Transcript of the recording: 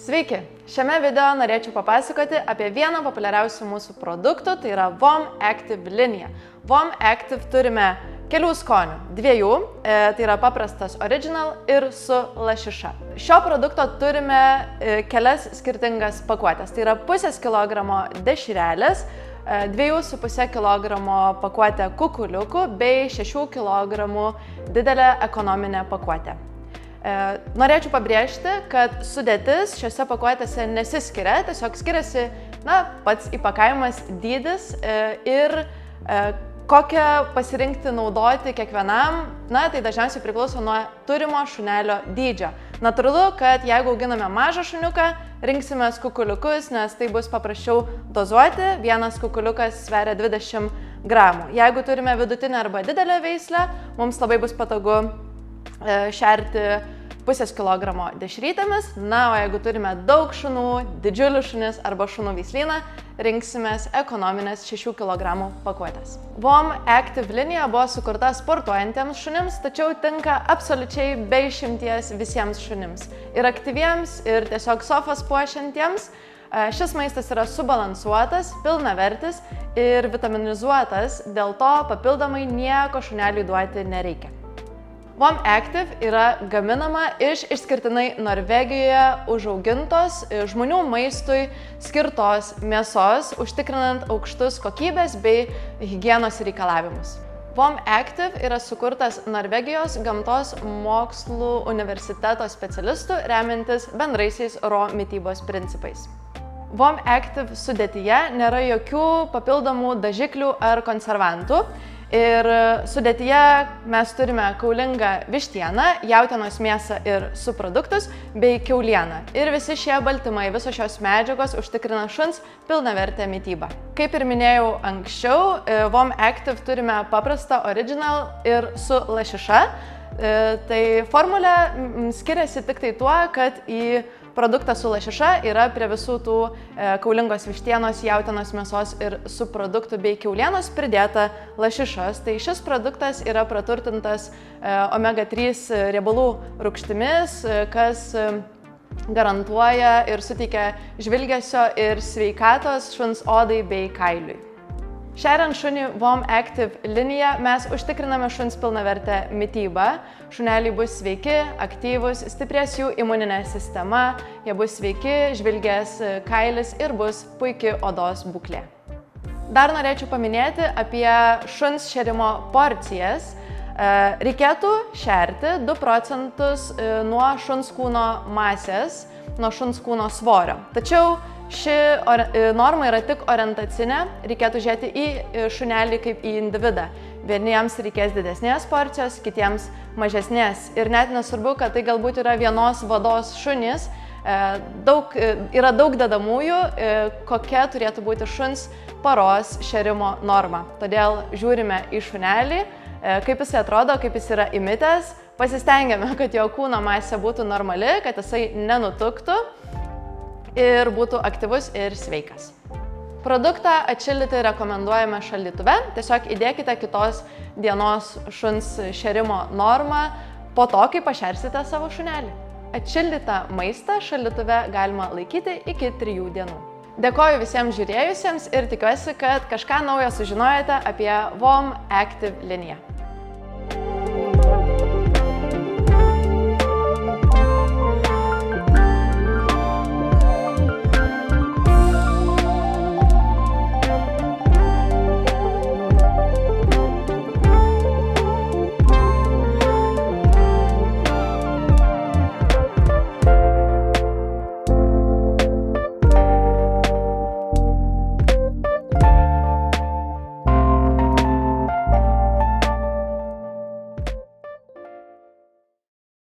Sveiki! Šiame video norėčiau papasakoti apie vieną populiariausių mūsų produktų, tai yra VOM Active linija. VOM Active turime kelių skonių, dviejų, tai yra paprastas original ir su lašiša. Šio produkto turime kelias skirtingas pakuotės, tai yra 0,5 kg dešrelės, 2,5 kg pakuotė kukuliukų bei 6 kg didelė ekonominė pakuotė. Norėčiau pabrėžti, kad sudėtis šiuose pakuotėse nesiskiria, tiesiog skiriasi pats įpakavimas dydis ir kokią pasirinkti naudoti kiekvienam, tai dažniausiai priklauso nuo turimo šunelio dydžio. Natūralu, kad jeigu auginame mažą šuniuką, rinksime kukuliukus, nes tai bus paprasčiau dozuoti, vienas kukuliukas sveria 20 gramų. Jeigu turime vidutinę arba didelę veislę, mums labai bus patogu šerti 0,5 kg dešrytėmis, o jeigu turime daug šunų, didžiulius šunis arba šunų veislyną, rinksimės ekonominės 6 kg pakuotės. VOM Active linija buvo sukurta sportuojantiems šunims, tačiau tinka absoliučiai be išimties visiems šunims. Ir aktyviems, ir tiesiog sofas puošiantiems. Šis maistas yra subalansuotas, pilnavertis ir vitaminizuotas, dėl to papildomai nieko šuneliui duoti nereikia. VOM Active yra gaminama iš išskirtinai Norvegijoje užaugintos žmonių maistui skirtos mėsos, užtikrinant aukštus kokybės bei higienos reikalavimus. VOM Active yra sukurtas Norvegijos gamtos mokslų universiteto specialistų remiantis bendraisiais raw mitybos principais. VOM Active sudėtyje nėra jokių papildomų dažiklių ar konservantų. Ir sudėtyje mes turime kaulingą vištieną, jautienos mėsą ir subproduktus bei kiaulieną. Ir visi šie baltymai, visos šios medžiagos užtikrina šuns pilnavertę mitybą. Kaip ir minėjau anksčiau, VOM Active turime paprastą original ir su lašiša. Tai formulė skiriasi tik tai tuo, kad į produktą su lašiša yra prie visų tų kaulingos vištienos, jautienos mėsos ir subproduktų bei kiaulienos pridėta lašišos. Tai šis produktas yra praturtintas omega-3 riebalų rūgštimis, kas garantuoja ir suteikia žvilgesio ir sveikatos šuns odai bei kailiui. Šeriant šunį VOM Active linija mes užtikriname šuns pilnavertę mitybą. Šuneliai bus sveiki, aktyvūs, stiprės jų imuninė sistema, jie bus sveiki, žvilgės kailis ir bus puiki odos būklė. Dar norėčiau paminėti apie šuns šerimo porcijas. Reikėtų šerti 2 procentus nuo šuns kūno masės, nuo šuns kūno svorio. Tačiau ši norma yra tik orientacinė, reikėtų žiūrėti į šunelį kaip į individą. Vieniems reikės didesnės porcijos, kitiems mažesnės. Ir net nesvarbu, kad tai galbūt yra vienos vados šunys, yra daug dedamųjų, kokia turėtų būti šuns paros šerimo norma. Todėl žiūrime į šunelį, kaip jis atrodo, kaip jis yra įmitęs, pasistengiame, kad jo kūno masė būtų normali, kad jisai nenutuktų ir būtų aktyvus ir sveikas. Produktą atšildyti rekomenduojame šaldytuve, tiesiog įdėkite kitos dienos šuns šerimo normą po to, kai pašersite savo šunelį. Atšildytą maistą šaldytuve galima laikyti iki 3 dienų. Dėkoju visiems žiūrėjusiems ir tikiuosi, kad kažką naujo sužinojote apie VOM Active liniją.